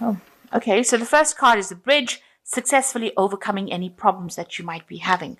Oh, okay. So the first card is the bridge, successfully overcoming any problems that you might be having.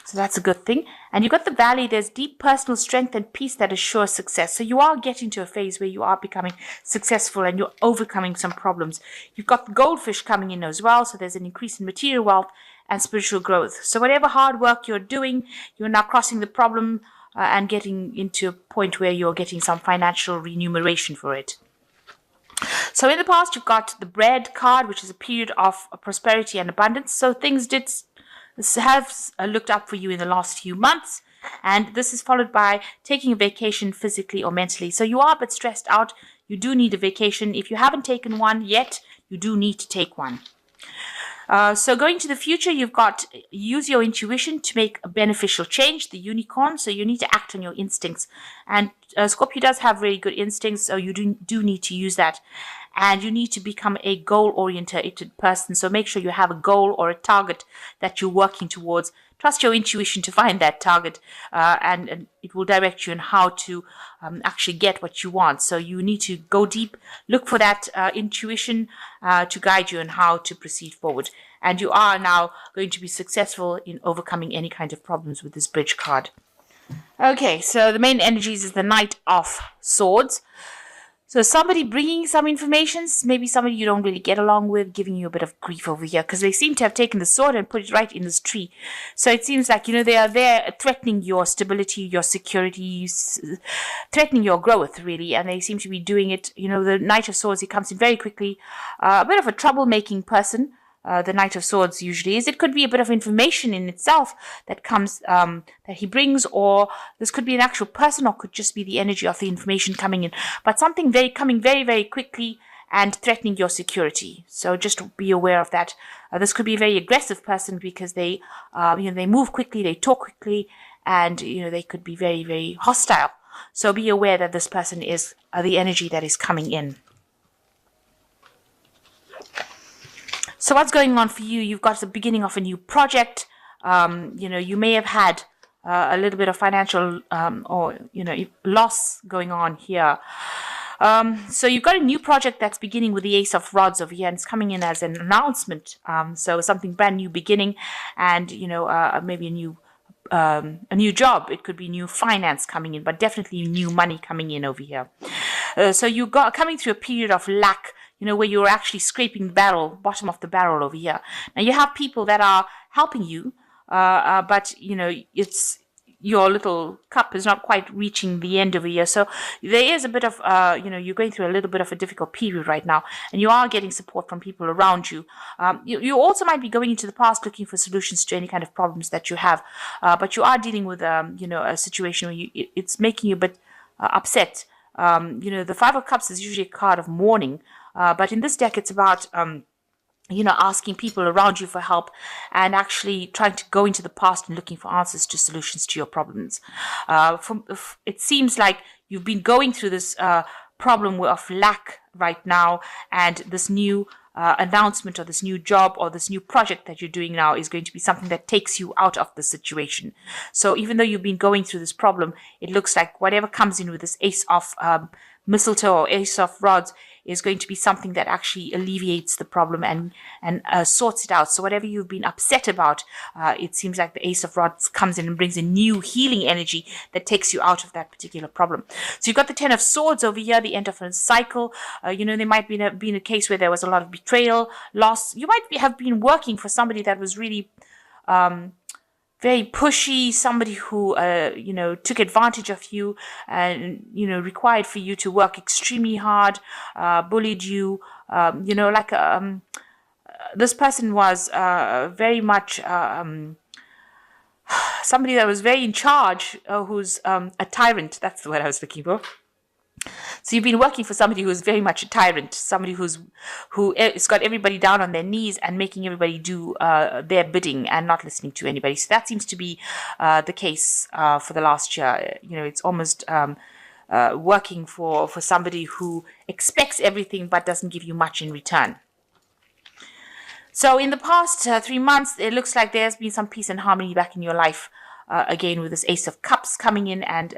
So that's a good thing. And you got the valley. There's deep personal strength and peace that assures success. So you are getting to a phase where you are becoming successful and you're overcoming some problems. You've got the goldfish coming in as well. So there's an increase in material wealth and spiritual growth. So whatever hard work you're doing, you're now crossing the problem and getting into a point where you're getting some financial remuneration for it. So in the past, you've got the bread card, which is a period of prosperity and abundance. So things did have looked up for you in the last few months. And this is followed by taking a vacation physically or mentally. So you are a bit stressed out. You do need a vacation. If you haven't taken one yet, you do need to take one. So going to the future, you've got use your intuition to make a beneficial change, the unicorn. So you need to act on your instincts. And Scorpio does have really good instincts, so you do need to use that. And you need to become a goal-oriented person. So make sure you have a goal or a target that you're working towards. Trust your intuition to find that target, and it will direct you on how to actually get what you want. So you need to go deep, look for that intuition to guide you on how to proceed forward. And you are now going to be successful in overcoming any kind of problems with this bridge card. Okay, so the main energies is the Knight of Swords. So somebody bringing some information, maybe somebody you don't really get along with, giving you a bit of grief over here, because they seem to have taken the sword and put it right in this tree. So it seems like, they are there threatening your stability, your security, threatening your growth, really. And they seem to be doing it, the Knight of Swords, he comes in very quickly, a bit of a troublemaking person. The Knight of Swords usually is. It could be a bit of information in itself that comes, that he brings, or this could be an actual person, or could just be the energy of the information coming in. But something coming very, very quickly and threatening your security. So just be aware of that. This could be a very aggressive person because they move quickly, they talk quickly, and they could be very, very hostile. So be aware that this person is the energy that is coming in. So what's going on for you? You've got the beginning of a new project. You may have had a little bit of financial loss going on here. So you've got a new project that's beginning with the Ace of Rods over here, and it's coming in as an announcement. So something brand new beginning, and maybe a new job. It could be new finance coming in, but definitely new money coming in over here. So you got coming through a period of lack, where you're actually scraping the bottom of the barrel over here. Now you have people that are helping you, but it's your little cup is not quite reaching the end over here. So there is a bit of, you're going through a little bit of a difficult period right now, and you are getting support from people around you. You also might be going into the past looking for solutions to any kind of problems that you have, but you are dealing with, a situation where it's making you a bit upset. The Five of Cups is usually a card of mourning, but in this deck, it's about, asking people around you for help and actually trying to go into the past and looking for answers to solutions to your problems. It seems like you've been going through this problem of lack right now, and this new announcement or this new job or this new project that you're doing now is going to be something that takes you out of the situation. So even though you've been going through this problem, it looks like whatever comes in with this Ace of Mistletoe or Ace of Rods is going to be something that actually alleviates the problem and sorts it out. So whatever you've been upset about, it seems like the Ace of Rods comes in and brings a new healing energy that takes you out of that particular problem. So you've got the Ten of Swords over here, the end of a cycle. There might be been a case where there was a lot of betrayal, loss. You might have been working for somebody that was really very pushy, somebody who, took advantage of you and, required for you to work extremely hard, bullied you, this person was very much somebody that was very in charge, who's a tyrant. That's the word I was looking for. So you've been working for somebody who's very much a tyrant, somebody who's got everybody down on their knees and making everybody do their bidding and not listening to anybody. So that seems to be the case for the last year. It's almost working for somebody who expects everything but doesn't give you much in return. So in the past 3 months, it looks like there's been some peace and harmony back in your life, again with this Ace of Cups coming in and,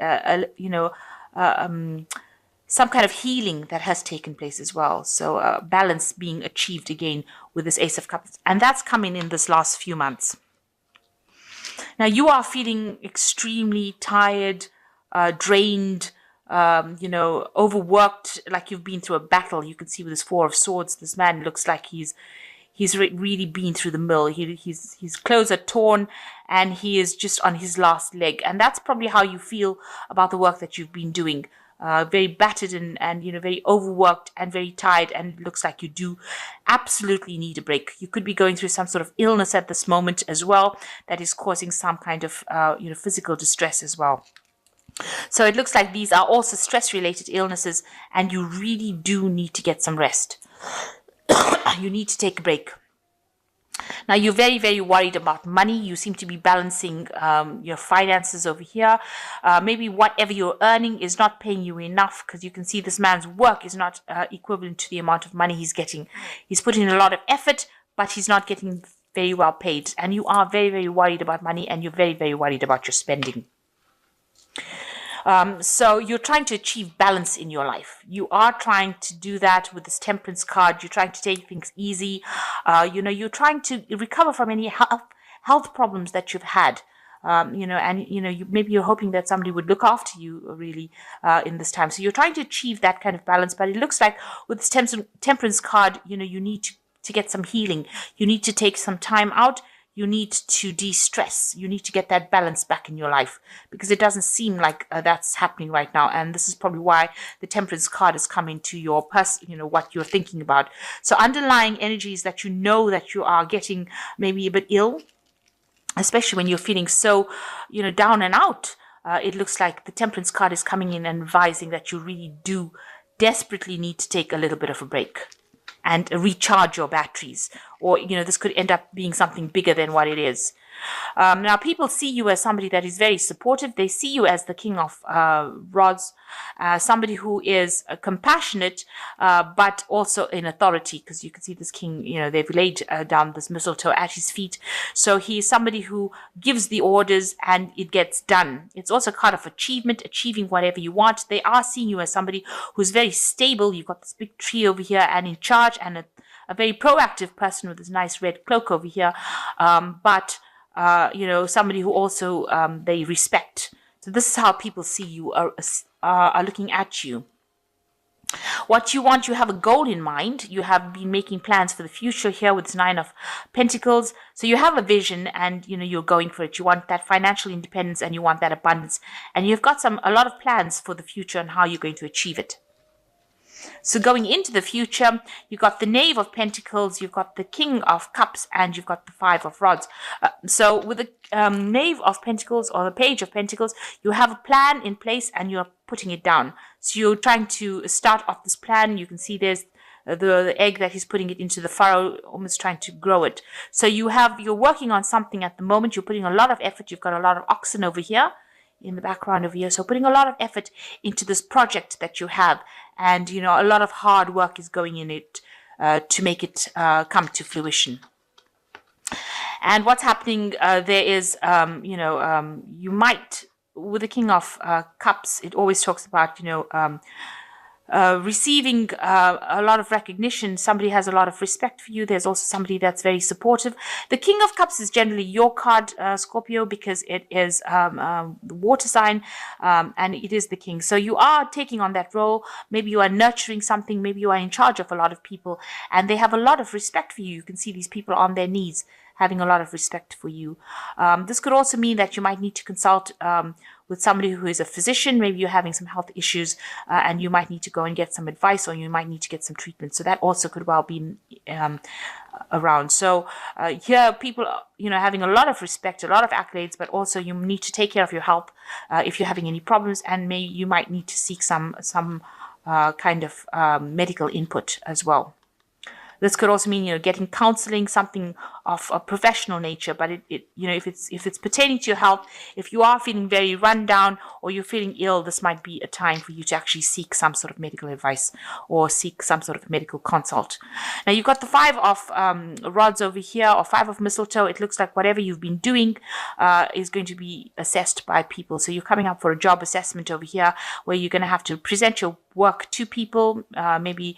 some kind of healing that has taken place as well. So balance being achieved again with this Ace of Cups. And that's coming in this last few months. Now you are feeling extremely tired, drained, overworked, like you've been through a battle. You can see with this Four of Swords, this man looks like he's really been through the mill. His clothes are torn and he is just on his last leg. And that's probably how you feel about the work that you've been doing. Very battered and very overworked and very tired, and it looks like you do absolutely need a break. You could be going through some sort of illness at this moment as well that is causing some kind of physical distress as well. So it looks like these are also stress-related illnesses, and you really do need to get some rest. You need to take a break. Now, you're very, very worried about money. You seem to be balancing your finances over here. Maybe whatever you're earning is not paying you enough, because you can see this man's work is not equivalent to the amount of money he's getting. He's putting in a lot of effort, but he's not getting very well paid. And you are very, very worried about money, and you're very, very worried about your spending. So you're trying to achieve balance in your life. You are trying to do that with this Temperance card. You're trying to take things easy. You're trying to recover from any health problems that you've had. Maybe you're hoping that somebody would look after you really in this time. So you're trying to achieve that kind of balance. But it looks like with this Temperance card, you need to get some healing. You need to take some time out. You need to de-stress. You need to get that balance back in your life, because it doesn't seem like that's happening right now. And this is probably why the Temperance card is coming to your person, what you're thinking about. So underlying energies that that you are getting maybe a bit ill, especially when you're feeling so, down and out. It looks like the Temperance card is coming in and advising that you really do desperately need to take a little bit of a break and recharge your batteries, or this could end up being something bigger than what it is. Now, people see you as somebody that is very supportive. They see you as the King of Rods, somebody who is compassionate, but also in authority, because you can see this king, they've laid down this mistletoe at his feet. So he is somebody who gives the orders and it gets done. It's also a card of achievement, achieving whatever you want. They are seeing you as somebody who's very stable. You've got this big tree over here and in charge, and a very proactive person with this nice red cloak over here. Somebody who also they respect. So this is how people see you, are looking at you. What you want, you have a goal in mind. You have been making plans for the future here with this Nine of Pentacles. So you have a vision, and you're going for it. You want that financial independence, and you want that abundance, and you've got a lot of plans for the future and how you're going to achieve it. So going into the future, you've got the Knave of Pentacles, you've got the King of Cups, and you've got the Five of Rods. So with the Knave of Pentacles or the Page of Pentacles, you have a plan in place and you're putting it down. So you're trying to start off this plan. You can see there's the egg that he's putting it into the furrow, almost trying to grow it. So you're working on something at the moment. You're putting a lot of effort. You've got a lot of oxen over here in the background over here. So putting a lot of effort into this project that you have. And, a lot of hard work is going in it to make it come to fruition. And what's happening there is, you might, with the King of Cups, it always talks about, receiving a lot of recognition. Somebody has a lot of respect for you. There's also somebody that's very supportive. The King of Cups is generally your card, Scorpio, because it is the water sign and it is the king. So you are taking on that role. Maybe you are nurturing something. Maybe you are in charge of a lot of people and they have a lot of respect for you. You can see these people on their knees having a lot of respect for you. This could also mean that you might need to consult with somebody who is a physician. Maybe you're having some health issues and you might need to go and get some advice, or you might need to get some treatment. So that also could well be around. So here people, having a lot of respect, a lot of accolades, but also you need to take care of your health if you're having any problems, and you might need to seek some kind of medical input as well. This could also mean, getting counseling, something of a professional nature. But if it's pertaining to your health, if you are feeling very run down or you're feeling ill, this might be a time for you to actually seek some sort of medical advice or seek some sort of medical consult. Now you've got the 5 of rods over here, or 5 of mistletoe. It looks like whatever you've been doing is going to be assessed by people. So you're coming up for a job assessment over here, where you're going to have to present your work to people. Maybe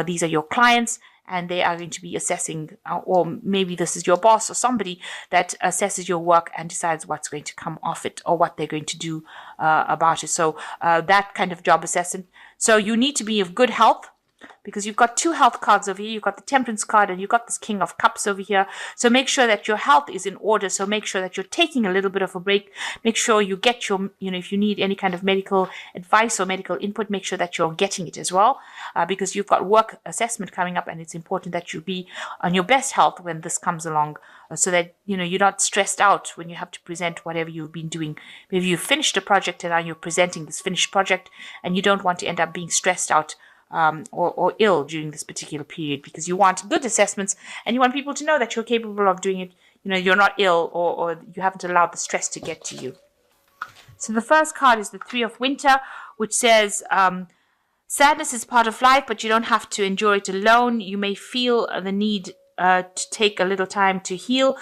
these are your clients, and they are going to be assessing, or maybe this is your boss or somebody that assesses your work and decides what's going to come off it or what they're going to do about it. So that kind of job assessment. So you need to be of good health, because you've got 2 health cards over here. You've got the Temperance card and you've got this King of Cups over here. So make sure that your health is in order. So make sure that you're taking a little bit of a break. Make sure you get your, if you need any kind of medical advice or medical input, make sure that you're getting it as well, because you've got work assessment coming up, and it's important that you be on your best health when this comes along, so that, you're not stressed out when you have to present whatever you've been doing. Maybe you've finished a project and now you're presenting this finished project, and you don't want to end up being stressed out or ill during this particular period, because you want good assessments and you want people to know that you're capable of doing it. You're not ill, or you haven't allowed the stress to get to you. So the first card is the 3 of Winter, which says sadness is part of life, but you don't have to endure it alone. You may feel the need to take a little time to heal,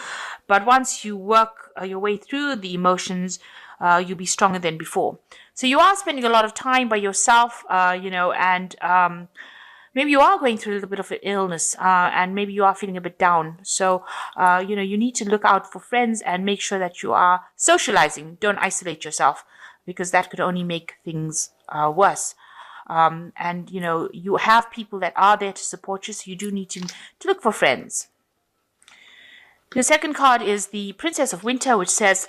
but once you work your way through the emotions, you'll be stronger than before. So you are spending a lot of time by yourself, and maybe you are going through a little bit of an illness, and maybe you are feeling a bit down. So, you need to look out for friends and make sure that you are socializing. Don't isolate yourself, because that could only make things worse. And, you have people that are there to support you, so you do need to look for friends. The second card is the Princess of Winter, which says,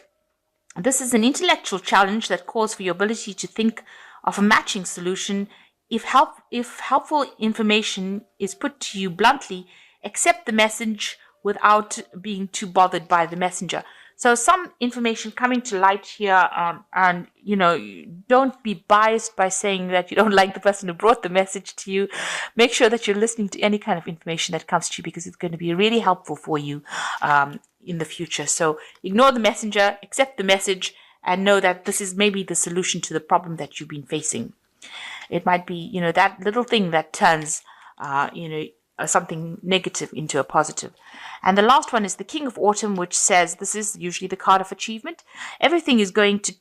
this is an intellectual challenge that calls for your ability to think of a matching solution. If helpful information is put to you bluntly, accept the message without being too bothered by the messenger. So some information coming to light here, and don't be biased by saying that you don't like the person who brought the message to you. Make sure that you're listening to any kind of information that comes to you, because it's going to be really helpful for you in the future. So ignore the messenger, accept the message, and know that this is maybe the solution to the problem that you've been facing. It might be, that little thing that turns, something negative into a positive. And the last one is the King of Autumn, which says, this is usually the card of achievement. Everything is going to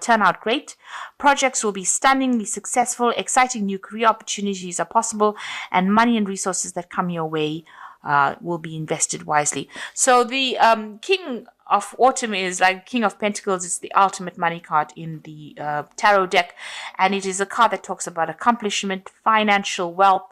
turn out great. Projects will be stunningly successful. Exciting new career opportunities are possible, and money and resources that come your way will be invested wisely. So the King of Autumn is like King of Pentacles. It's the ultimate money card in the tarot deck, and it is a card that talks about accomplishment, financial wealth,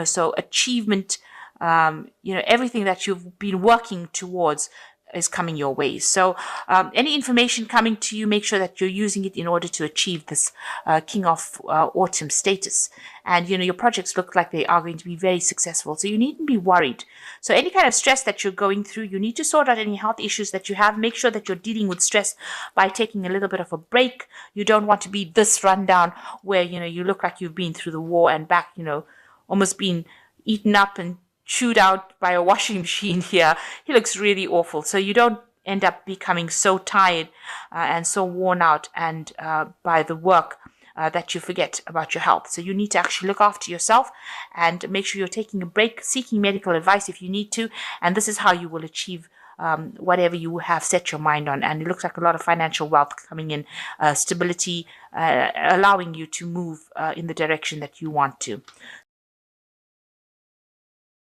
so achievement, everything that you've been working towards is coming your way. So any information coming to you, make sure that you're using it in order to achieve this King of Autumn status. And, your projects look like they are going to be very successful. So you needn't be worried. So any kind of stress that you're going through, you need to sort out any health issues that you have. Make sure that you're dealing with stress by taking a little bit of a break. You don't want to be this rundown where, you look like you've been through the war and back, almost been eaten up and chewed out by a washing machine here. He looks really awful. So you don't end up becoming so tired and so worn out and by the work that you forget about your health. So you need to actually look after yourself and make sure you're taking a break, seeking medical advice if you need to. And this is how you will achieve whatever you have set your mind on. And it looks like a lot of financial wealth coming in, stability, allowing you to move in the direction that you want to.